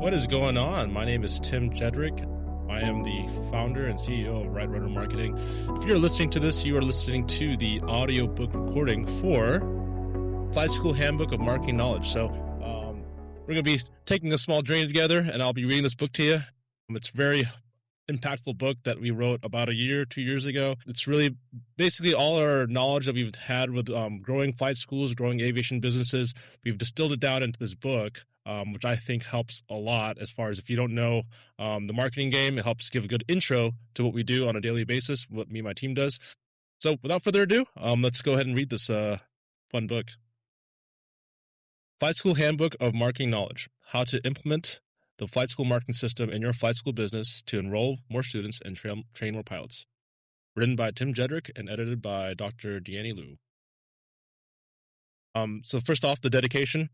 What is going on? My name is Tim Jedrek. I am the founder and CEO of Right Rudder Marketing. If you're listening to this, you are listening to the audiobook recording for Flight School Handbook of Marketing Knowledge. So we're going to be taking a small journey together, and I'll be reading this book to you. It's a very impactful book that we wrote about 2 years ago. It's really basically all our knowledge that we've had with growing flight schools, growing aviation businesses. We've distilled it down into this book, which I think helps a lot as far as if you don't know the marketing game. It helps give a good intro to what we do on a daily basis, what me and my team does. So without further ado, let's go ahead and read this fun book. Flight School Handbook of Marketing Knowledge: How to Implement the Flight School Marketing System in Your Flight School Business to Enroll More Students and Train More Pilots. Written by Tim Jedrek and edited by Dr. Deanne Liu. So first off, the dedication.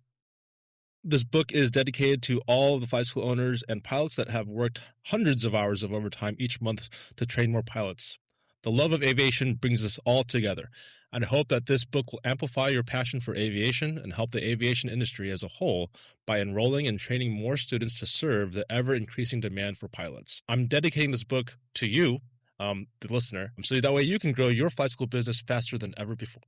This book is dedicated to all of the flight school owners and pilots that have worked hundreds of hours of overtime each month to train more pilots. The love of aviation brings us all together, and I hope that this book will amplify your passion for aviation and help the aviation industry as a whole by enrolling and training more students to serve the ever-increasing demand for pilots. I'm dedicating this book to you, the listener, so that way you can grow your flight school business faster than ever before.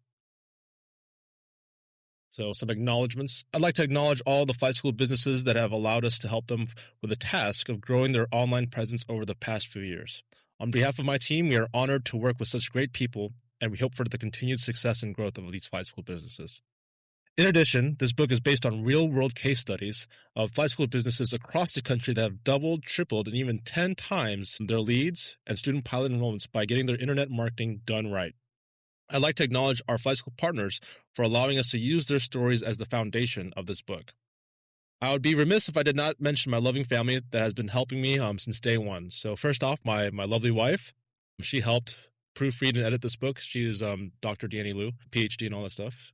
So some acknowledgments. I'd like to acknowledge all the flight school businesses that have allowed us to help them with the task of growing their online presence over the past few years. On behalf of my team, we are honored to work with such great people, and we hope for the continued success and growth of these flight school businesses. In addition, this book is based on real-world case studies of flight school businesses across the country that have doubled, tripled, and even 10 times their leads and student pilot enrollments by getting their internet marketing done right. I'd like to acknowledge our flight school partners for allowing us to use their stories as the foundation of this book. I would be remiss if I did not mention my loving family that has been helping me since day one. So first off, my lovely wife, she helped proofread and edit this book. She is Dr. Deanne Liu, PhD and all that stuff.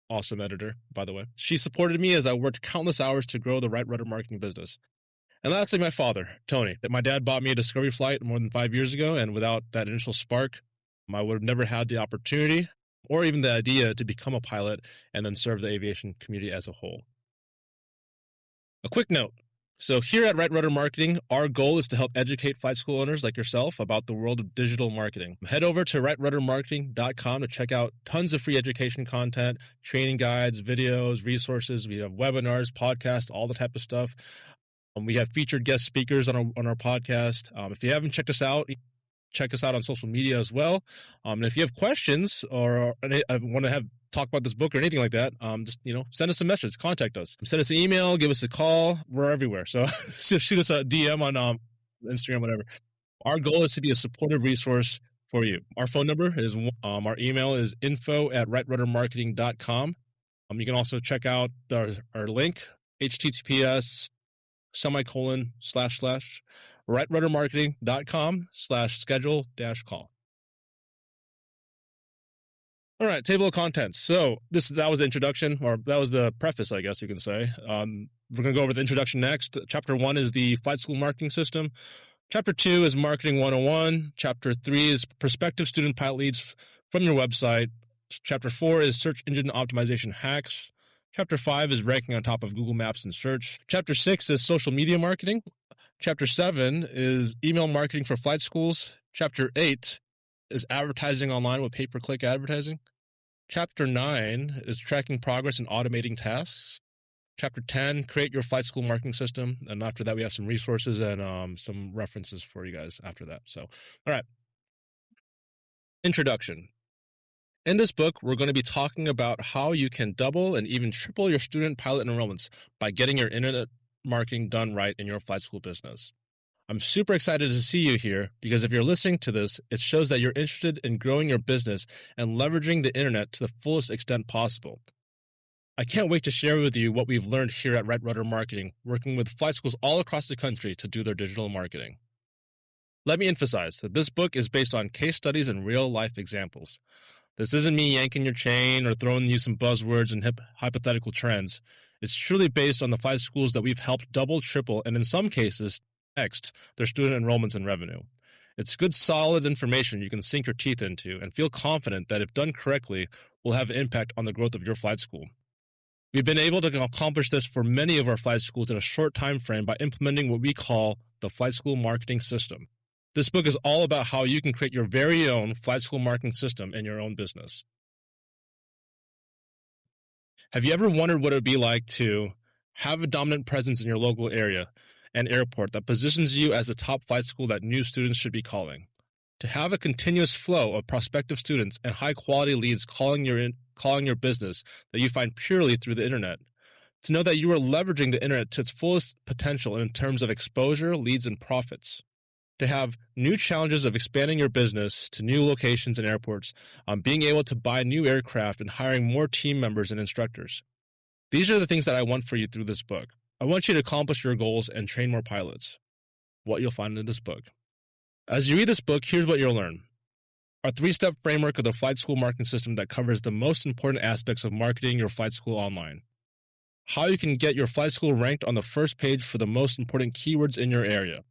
Awesome editor, by the way. She supported me as I worked countless hours to grow the Right Rudder Marketing business. And lastly, my father, Tony. My dad bought me a Discovery flight more than 5 years ago, and without that initial spark, I would have never had the opportunity or even the idea to become a pilot and then serve the aviation community as a whole. A quick note. So here at Right Rudder Marketing, our goal is to help educate flight school owners like yourself about the world of digital marketing. Head over to rightruddermarketing.com to check out tons of free education content, training guides, videos, resources. We have webinars, podcasts, all the type of stuff. We have featured guest speakers on our podcast. If you haven't checked us out, check us out on social media as well. And if you have questions or want to talk about this book or anything like that, just send us a message, contact us, send us an email, give us a call. We're everywhere. So shoot us a DM on Instagram, whatever. Our goal is to be a supportive resource for you. Our phone number is our email is info@rightruddermarketing.com. You can also check out our link, https://rightruddermarketing.com/schedule-call. All right, table of contents. So that was the introduction, or that was the preface, I guess you can say. We're going to go over the introduction next. Chapter 1 is the flight school marketing system. Chapter 2 is marketing 101. Chapter 3 is prospective student pilot leads from your website. Chapter 4 is search engine optimization hacks. Chapter 5 is ranking on top of Google Maps and search. Chapter 6 is social media marketing. Chapter 7 is email marketing for flight schools. Chapter 8 is advertising online with pay-per-click advertising. Chapter 9 is tracking progress and automating tasks. Chapter 10, create your flight school marketing system. And after that, we have some resources and some references for you guys after that. So, all right. Introduction. In this book, we're going to be talking about how you can double and even triple your student pilot enrollments by getting your internet marketing done right in your flight school business. I'm super excited to see you here because if you're listening to this, it shows that you're interested in growing your business and leveraging the internet to the fullest extent possible. I can't wait to share with you what we've learned here at Right Rudder Marketing, working with flight schools all across the country to do their digital marketing. Let me emphasize that this book is based on case studies and real-life examples. This isn't me yanking your chain or throwing you some buzzwords and hypothetical trends. It's truly based on the flight schools that we've helped double, triple, and in some cases, Next, their student enrollments and revenue. It's good, solid information you can sink your teeth into and feel confident that if done correctly, will have an impact on the growth of your flight school. We've been able to accomplish this for many of our flight schools in a short time frame by implementing what we call the flight school marketing system. This book is all about how you can create your very own flight school marketing system in your own business. Have you ever wondered what it would be like to have a dominant presence in your local area and airport that positions you as a top flight school that new students should be calling? To have a continuous flow of prospective students and high-quality leads calling your business that you find purely through the internet. To know that you are leveraging the internet to its fullest potential in terms of exposure, leads, and profits. To have new challenges of expanding your business to new locations and airports, being able to buy new aircraft and hiring more team members and instructors. These are the things that I want for you through this book. I want you to accomplish your goals and train more pilots. What you'll find in this book. As you read this book, here's what you'll learn. Our 3-step framework of the flight school marketing system that covers the most important aspects of marketing your flight school online. How you can get your flight school ranked on the first page for the most important keywords in your area.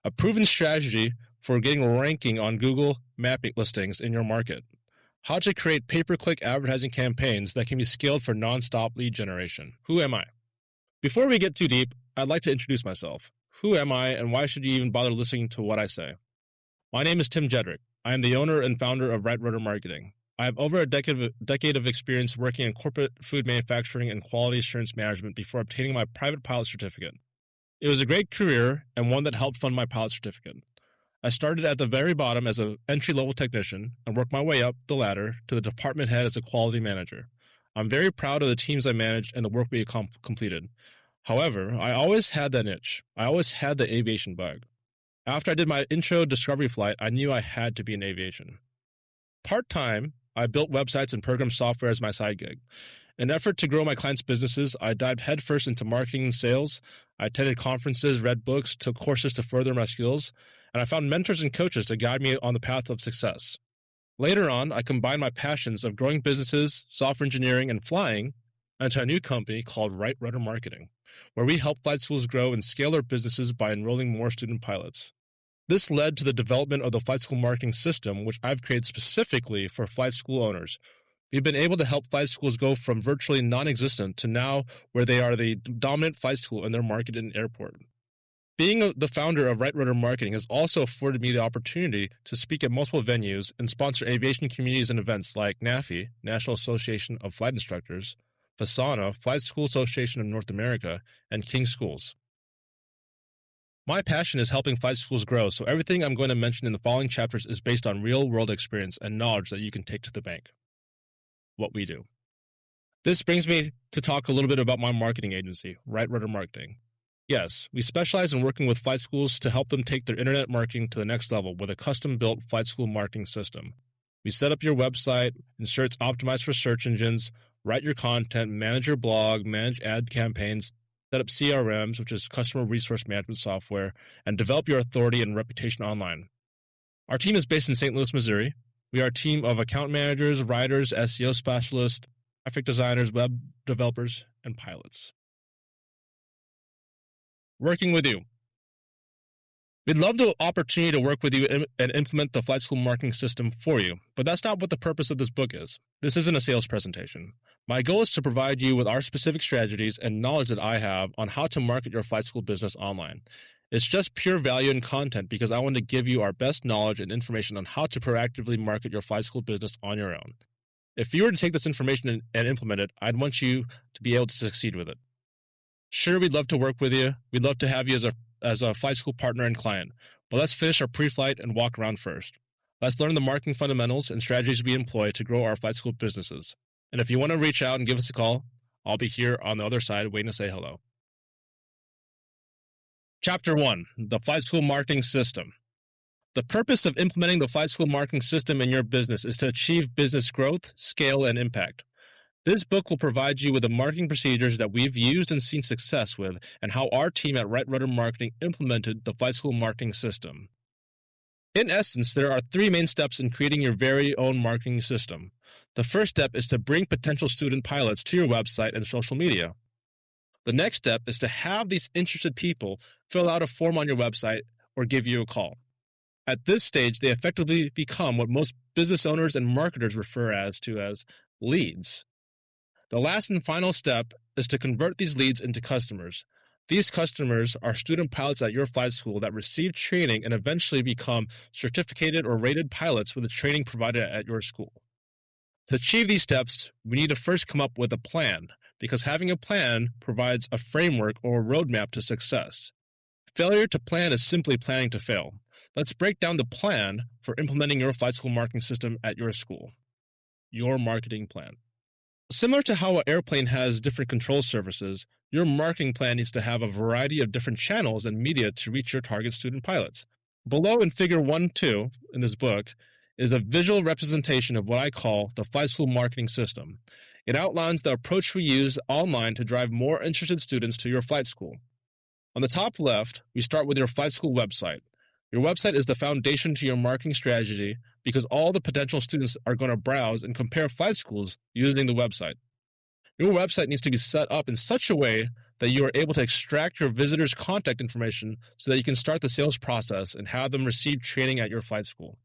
A proven strategy for getting ranking on Google mapping listings in your market. How to create pay-per-click advertising campaigns that can be scaled for non-stop lead generation. Who am I? Before we get too deep, I'd like to introduce myself. Who am I, and why should you even bother listening to what I say? My name is Tim Jedrek. I am the owner and founder of Right Rudder Marketing. I have over a decade of experience working in corporate food manufacturing and quality assurance management before obtaining my private pilot certificate. It was a great career and one that helped fund my pilot certificate. I started at the very bottom as an entry-level technician and worked my way up the ladder to the department head as a quality manager. I'm very proud of the teams I managed and the work we completed. However, I always had that itch. I always had the aviation bug. After I did my intro discovery flight, I knew I had to be in aviation. Part-time, I built websites and program software as my side gig. In an effort to grow my clients' businesses, I dived headfirst into marketing and sales. I attended conferences, read books, took courses to further my skills, and I found mentors and coaches to guide me on the path of success. Later on, I combined my passions of growing businesses, software engineering, and flying into a new company called Right Rudder Marketing, where we help flight schools grow and scale their businesses by enrolling more student pilots. This led to the development of the flight school marketing system, which I've created specifically for flight school owners. We've been able to help flight schools go from virtually non-existent to now where they are the dominant flight school in their market and airport. Being the founder of Right Rudder Marketing has also afforded me the opportunity to speak at multiple venues and sponsor aviation communities and events like NAFI, National Association of Flight Instructors, FASANA, Flight School Association of North America, and King Schools. My passion is helping flight schools grow, so everything I'm going to mention in the following chapters is based on real-world experience and knowledge that you can take to the bank. What we do. This brings me to talk a little bit about my marketing agency, Right Rudder Marketing. Yes, we specialize in working with flight schools to help them take their internet marketing to the next level with a custom-built flight school marketing system. We set up your website, ensure it's optimized for search engines, write your content, manage your blog, manage ad campaigns, set up CRMs, which is customer resource management software, and develop your authority and reputation online. Our team is based in St. Louis, Missouri. We are a team of account managers, writers, SEO specialists, graphic designers, web developers, and pilots. Working with you. We'd love the opportunity to work with you and implement the flight school marketing system for you, but that's not what the purpose of this book is. This isn't a sales presentation. My goal is to provide you with our specific strategies and knowledge that I have on how to market your flight school business online. It's just pure value and content because I want to give you our best knowledge and information on how to proactively market your flight school business on your own. If you were to take this information and implement it, I'd want you to be able to succeed with it. Sure, we'd love to work with you. We'd love to have you as a flight school partner and client. But let's finish our pre-flight and walk around first. Let's learn the marketing fundamentals and strategies we employ to grow our flight school businesses. And if you want to reach out and give us a call, I'll be here on the other side waiting to say hello. Chapter 1. The Flight School Marketing System. The purpose of implementing the flight school marketing system in your business is to achieve business growth, scale, and impact. This book will provide you with the marketing procedures that we've used and seen success with, and how our team at Right Rudder Marketing implemented the flight school marketing system. In essence, there are 3 main steps in creating your very own marketing system. The first step is to bring potential student pilots to your website and social media. The next step is to have these interested people fill out a form on your website or give you a call. At this stage, they effectively become what most business owners and marketers refer to as leads. The last and final step is to convert these leads into customers. These customers are student pilots at your flight school that receive training and eventually become certificated or rated pilots with the training provided at your school. To achieve these steps, we need to first come up with a plan, because having a plan provides a framework or a roadmap to success. Failure to plan is simply planning to fail. Let's break down the plan for implementing your flight school marketing system at your school. Your marketing plan. Similar to how an airplane has different control surfaces, your marketing plan needs to have a variety of different channels and media to reach your target student pilots. Below in figure 1-2 in this book is a visual representation of what I call the flight school marketing system. It outlines the approach we use online to drive more interested students to your flight school. On the top left, we start with your flight school website. Your website is the foundation to your marketing strategy because all the potential students are going to browse and compare flight schools using the website. Your website needs to be set up in such a way that you are able to extract your visitors' contact information so that you can start the sales process and have them receive training at your flight school.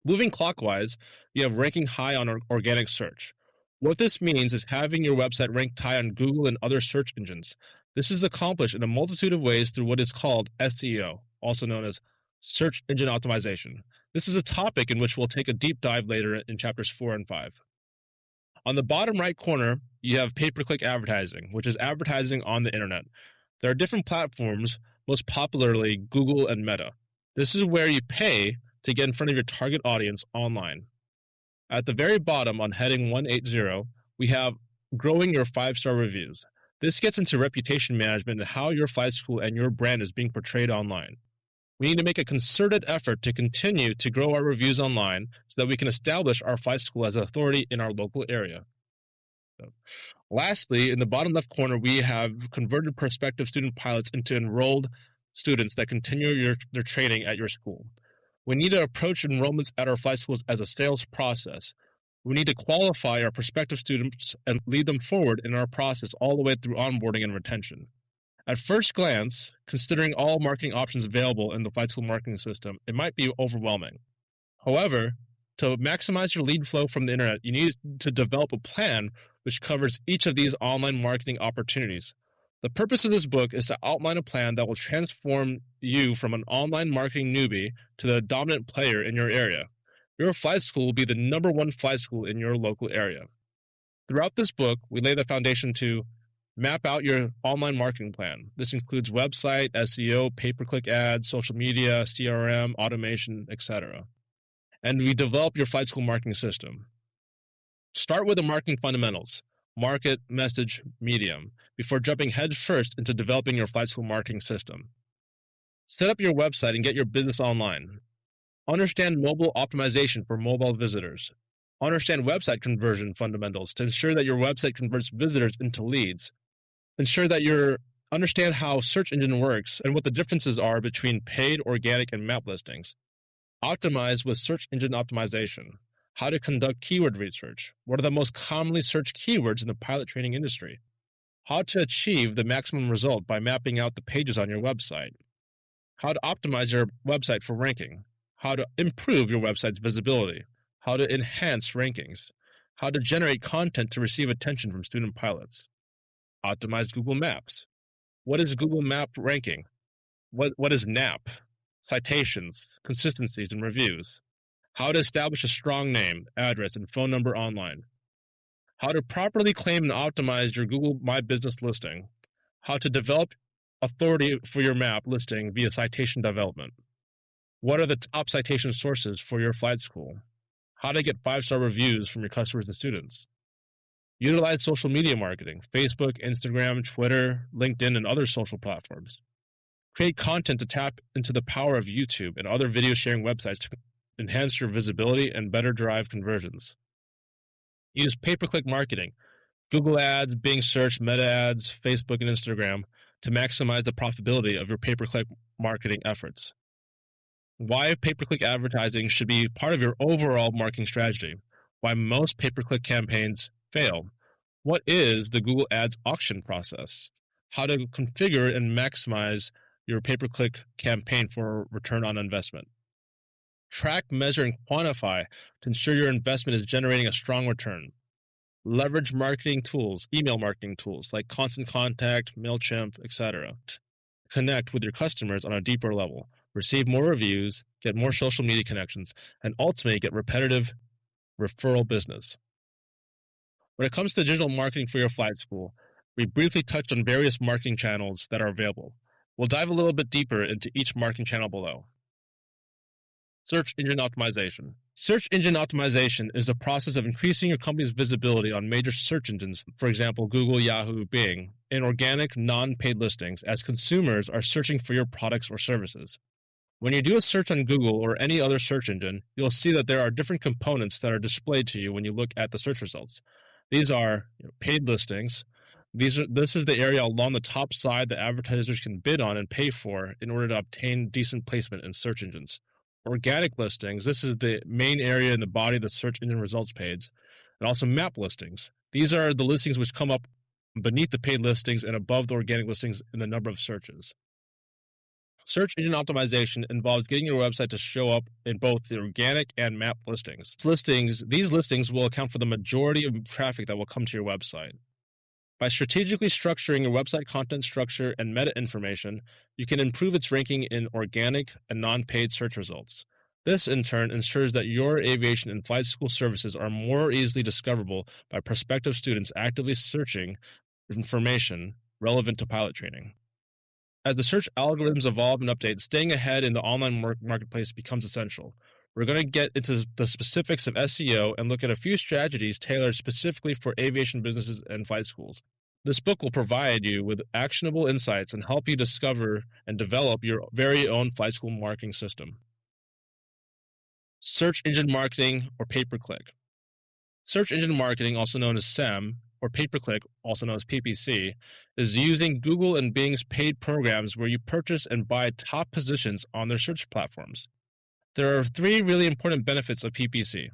Moving clockwise, you have ranking high on organic search. What this means is having your website ranked high on Google and other search engines. This is accomplished in a multitude of ways through what is called SEO, also known as search engine optimization. This is a topic in which we'll take a deep dive later in chapters 4 and 5. On the bottom right corner, you have pay-per-click advertising, which is advertising on the internet. There are different platforms, most popularly Google and Meta. This is where you pay to get in front of your target audience online. At the very bottom on heading 180, we have growing your 5-star reviews. This gets into reputation management and how your flight school and your brand is being portrayed online. We need to make a concerted effort to continue to grow our reviews online so that we can establish our flight school as an authority in our local area. Lastly, in the bottom left corner, we have converted prospective student pilots into enrolled students that continue their training at your school. We need to approach enrollments at our flight schools as a sales process. We need to qualify our prospective students and lead them forward in our process all the way through onboarding and retention. At first glance, considering all marketing options available in the flight school marketing system, it might be overwhelming. However, to maximize your lead flow from the internet, you need to develop a plan which covers each of these online marketing opportunities. The purpose of this book is to outline a plan that will transform you from an online marketing newbie to the dominant player in your area. Your flight school will be the #1 flight school in your local area. Throughout this book, we lay the foundation to map out your online marketing plan. This includes website, SEO, pay-per-click ads, social media, CRM, automation, etc. And we develop your flight school marketing system. Start with the marketing fundamentals: market, message, medium, before jumping head first into developing your flight school marketing system. Set up your website and get your business online. Understand mobile optimization for mobile visitors. Understand website conversion fundamentals to ensure that your website converts visitors into leads. Ensure that you understand how search engine works and what the differences are between paid, organic, and map listings. Optimize with search engine optimization. How to conduct keyword research. What are the most commonly searched keywords in the pilot training industry? How to achieve the maximum result by mapping out the pages on your website. How to optimize your website for ranking. How to improve your website's visibility. How to enhance rankings. How to generate content to receive attention from student pilots. Optimize Google Maps. What is Google Map ranking? What is NAP? Citations, consistencies, and reviews. How to establish a strong name, address, and phone number online. How to properly claim and optimize your Google My Business listing. How to develop authority for your map listing via citation development. What are the top citation sources for your flight school? How to get 5-star reviews from your customers and students. Utilize social media marketing: Facebook, Instagram, Twitter, LinkedIn, and other social platforms. Create content to tap into the power of YouTube and other video sharing websites to enhance your visibility and better drive conversions. Use pay-per-click marketing: Google Ads, Bing Search, Meta Ads, Facebook, and Instagram to maximize the profitability of your pay-per-click marketing efforts. Why pay-per-click advertising should be part of your overall marketing strategy. Why most pay-per-click campaigns fail. What is the Google Ads auction process? How to configure and maximize your pay-per-click campaign for return on investment. Track, measure, and quantify to ensure your investment is generating a strong return. Leverage marketing tools, email marketing tools like Constant Contact, MailChimp, etc. Connect with your customers on a deeper level, receive more reviews, get more social media connections, and ultimately get repetitive referral business. When it comes to digital marketing for your flight school, we briefly touched on various marketing channels that are available. We'll dive a little bit deeper into each marketing channel below. Search engine optimization. Search engine optimization is the process of increasing your company's visibility on major search engines, for example, Google, Yahoo, Bing, in organic, non-paid listings as consumers are searching for your products or services. When you do a search on Google or any other search engine, you'll see that there are different components that are displayed to you when you look at the search results. These are paid listings. This is the area along the top side that advertisers can bid on and pay for in order to obtain decent placement in search engines. Organic listings, this is the main area in the body of the search engine results page, and also map listings. These are the listings which come up beneath the paid listings and above the organic listings in the number of searches. Search engine optimization involves getting your website to show up in both the organic and map listings. These listings will account for the majority of traffic that will come to your website. By strategically structuring your website content structure and meta information, you can improve its ranking in organic and non-paid search results. This, in turn, ensures that your aviation and flight school services are more easily discoverable by prospective students actively searching information relevant to pilot training. As the search algorithms evolve and update, staying ahead in the online marketplace becomes essential. We're going to get into the specifics of SEO and look at a few strategies tailored specifically for aviation businesses and flight schools. This book will provide you with actionable insights and help you discover and develop your very own flight school marketing system. Search engine marketing or pay-per-click. Search engine marketing, also known as SEM, or pay-per-click, also known as PPC, is using Google and Bing's paid programs where you purchase and buy top positions on their search platforms. There are 3 really important benefits of PPC.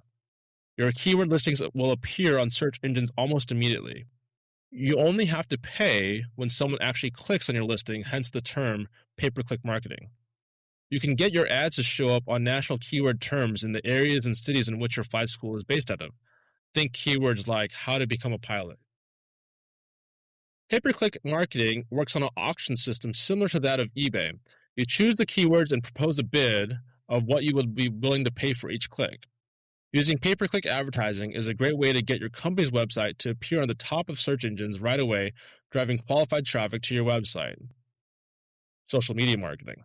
Your keyword listings will appear on search engines almost immediately. You only have to pay when someone actually clicks on your listing, hence the term pay-per-click marketing. You can get your ads to show up on national keyword terms in the areas and cities in which your flight school is based out of. Think keywords like how to become a pilot. Pay-per-click marketing works on an auction system similar to that of eBay. You choose the keywords and propose a bid of what you would be willing to pay for each click. Using pay-per-click advertising is a great way to get your company's website to appear on the top of search engines right away, driving qualified traffic to your website. Social media marketing.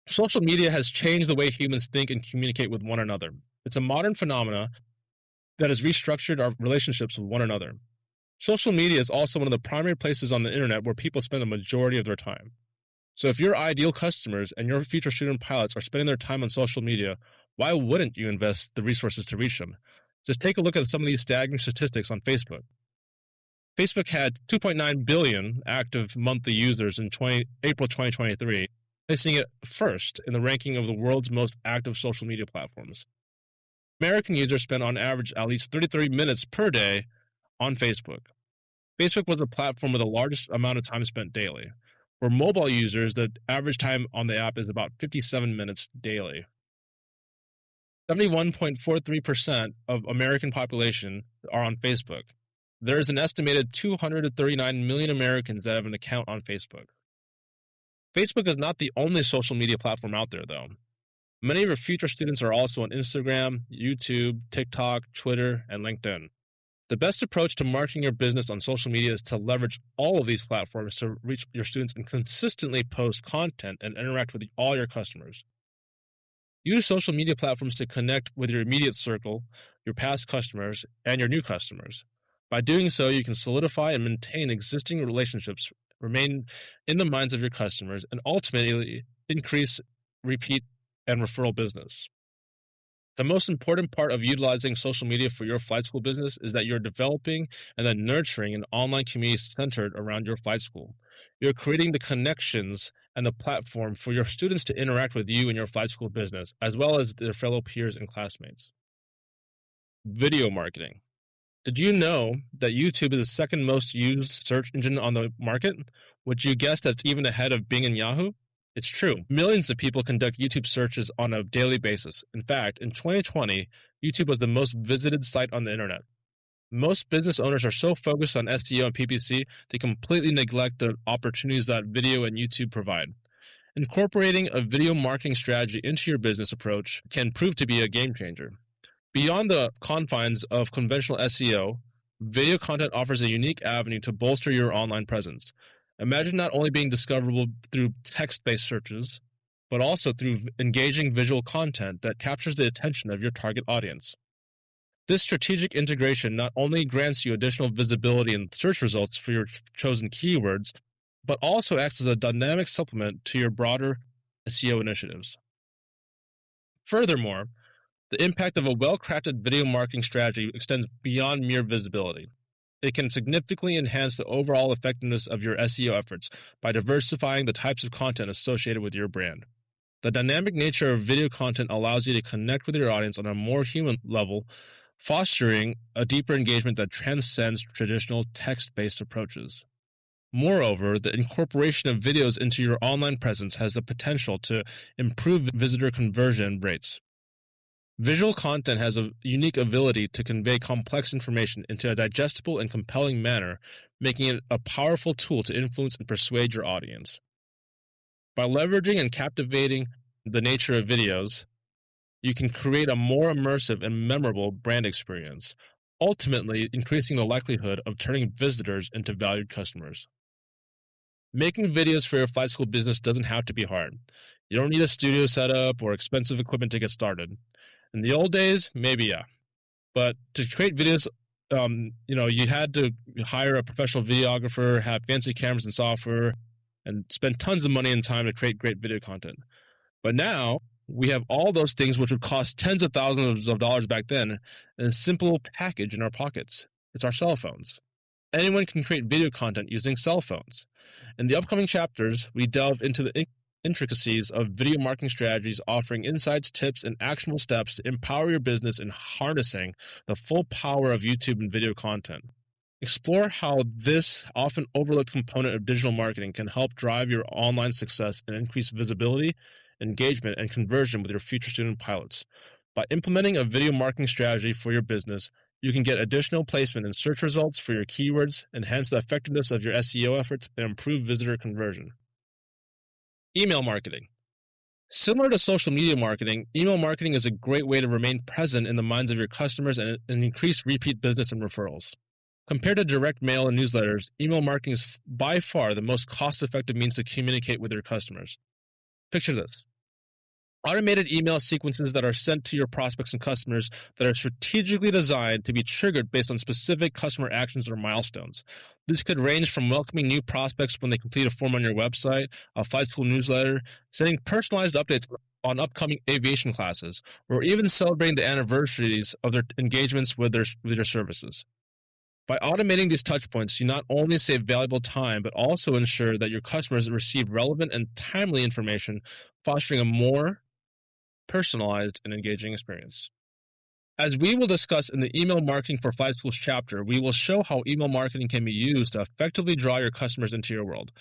Social media has changed the way humans think and communicate with one another. It's a modern phenomenon that has restructured our relationships with one another. Social media is also one of the primary places on the internet where people spend a majority of their time. So if your ideal customers and your future student pilots are spending their time on social media, why wouldn't you invest the resources to reach them? Just take a look at some of these staggering statistics on Facebook. Facebook had 2.9 billion active monthly users in April 2023, placing it first in the ranking of the world's most active social media platforms. American users spend on average at least 33 minutes per day on Facebook. Facebook was a platform with the largest amount of time spent daily. For mobile users, the average time on the app is about 57 minutes daily. 71.43% of American population are on Facebook. There is an estimated 239 million Americans that have an account on Facebook. Facebook is not the only social media platform out there, though. Many of your future students are also on Instagram, YouTube, TikTok, Twitter, and LinkedIn. The best approach to marketing your business on social media is to leverage all of these platforms to reach your students and consistently post content and interact with all your customers. Use social media platforms to connect with your immediate circle, your past customers, and your new customers. By doing so, you can solidify and maintain existing relationships, remain in the minds of your customers, and ultimately increase repeat and referral business. The most important part of utilizing social media for your flight school business is that you're developing and then nurturing an online community centered around your flight school. You're creating the connections and the platform for your students to interact with you and your flight school business, as well as their fellow peers and classmates. Video marketing. Did you know that YouTube is the second most used search engine on the market? Would you guess that's even ahead of Bing and Yahoo? It's true. Millions of people conduct YouTube searches on a daily basis. In fact, in 2020, YouTube was the most visited site on the internet. Most business owners are so focused on SEO and PPC, they completely neglect the opportunities that video and YouTube provide. Incorporating a video marketing strategy into your business approach can prove to be a game changer. Beyond the confines of conventional SEO, video content offers a unique avenue to bolster your online presence. Imagine not only being discoverable through text based searches, but also through engaging visual content that captures the attention of your target audience. This strategic integration not only grants you additional visibility in search results for your chosen keywords, but also acts as a dynamic supplement to your broader SEO initiatives. Furthermore, the impact of a well-crafted video marketing strategy extends beyond mere visibility. It can significantly enhance the overall effectiveness of your SEO efforts by diversifying the types of content associated with your brand. The dynamic nature of video content allows you to connect with your audience on a more human level, fostering a deeper engagement that transcends traditional text-based approaches. Moreover, the incorporation of videos into your online presence has the potential to improve visitor conversion rates. Visual content has a unique ability to convey complex information into a digestible and compelling manner, making it a powerful tool to influence and persuade your audience. By leveraging and captivating the nature of videos, you can create a more immersive and memorable brand experience, ultimately increasing the likelihood of turning visitors into valued customers. Making videos for your flight school business doesn't have to be hard. You don't need a studio setup or expensive equipment to get started. In the old days, maybe yeah. But to create videos, you had to hire a professional videographer, have fancy cameras and software, and spend tons of money and time to create great video content. But now, we have all those things which would cost tens of thousands of dollars back then in a simple package in our pockets. It's our cell phones. Anyone can create video content using cell phones. In the upcoming chapters, we delve into the intricacies of video marketing strategies, offering insights, tips, and actionable steps to empower your business in harnessing the full power of YouTube and video content. Explore how this often overlooked component of digital marketing can help drive your online success and increase visibility, engagement, and conversion with your future student pilots. By implementing a video marketing strategy for your business, you can get additional placement in search results for your keywords, enhance the effectiveness of your SEO efforts, and improve visitor conversion. Email marketing. Similar to social media marketing, email marketing is a great way to remain present in the minds of your customers and increase repeat business and referrals. Compared to direct mail and newsletters, email marketing is by far the most cost-effective means to communicate with your customers. Picture this. Automated email sequences that are sent to your prospects and customers that are strategically designed to be triggered based on specific customer actions or milestones. This could range from welcoming new prospects when they complete a form on your website, a flight school newsletter, sending personalized updates on upcoming aviation classes, or even celebrating the anniversaries of their engagements with their services. By automating these touchpoints, you not only save valuable time, but also ensure that your customers receive relevant and timely information, fostering a more personalized and engaging experience. As we will discuss in the Email Marketing for Flight Schools chapter, we will show how email marketing can be used to effectively draw your customers into your world.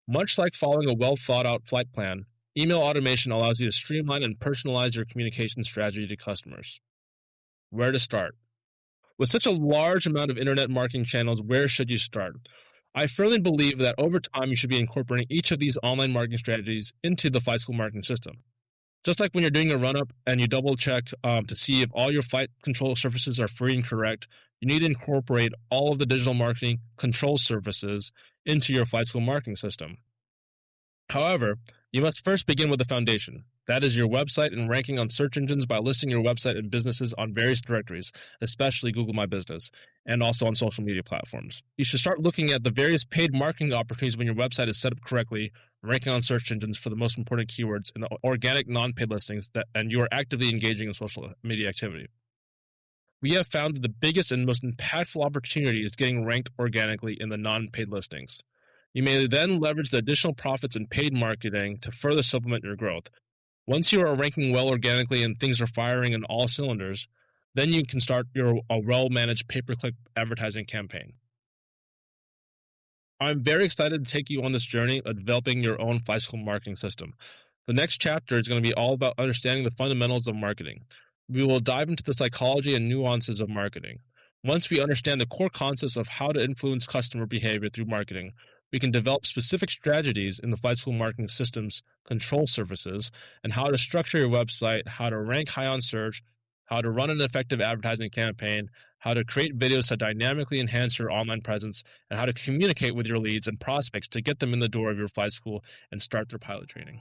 Much like following a well-thought-out flight plan, email automation allows you to streamline and personalize your communication strategy to customers. Where to start? With such a large amount of internet marketing channels, where should you start? I firmly believe that over time you should be incorporating each of these online marketing strategies into the flight school marketing system. Just like when you're doing a run-up and you double-check to see if all your flight control surfaces are free and correct, you need to incorporate all of the digital marketing control surfaces into your flight school marketing system. However, you must first begin with the foundation. That is your website and ranking on search engines by listing your website and businesses on various directories, especially Google My Business, and also on social media platforms. You should start looking at the various paid marketing opportunities when your website is set up correctly, ranking on search engines for the most important keywords and the organic non-paid listings and you are actively engaging in social media activity. We have found that the biggest and most impactful opportunity is getting ranked organically in the non-paid listings. You may then leverage the additional profits in paid marketing to further supplement your growth. Once you are ranking well organically and things are firing in all cylinders, then you can start a well-managed pay-per-click advertising campaign. I'm very excited to take you on this journey of developing your own flight school marketing system. The next chapter is going to be all about understanding the fundamentals of marketing. We will dive into the psychology and nuances of marketing. Once we understand the core concepts of how to influence customer behavior through marketing, we can develop specific strategies in the flight school marketing system's control surfaces and how to structure your website, how to rank high on search, how to run an effective advertising campaign, how to create videos to dynamically enhance your online presence, and how to communicate with your leads and prospects to get them in the door of your flight school and start their pilot training.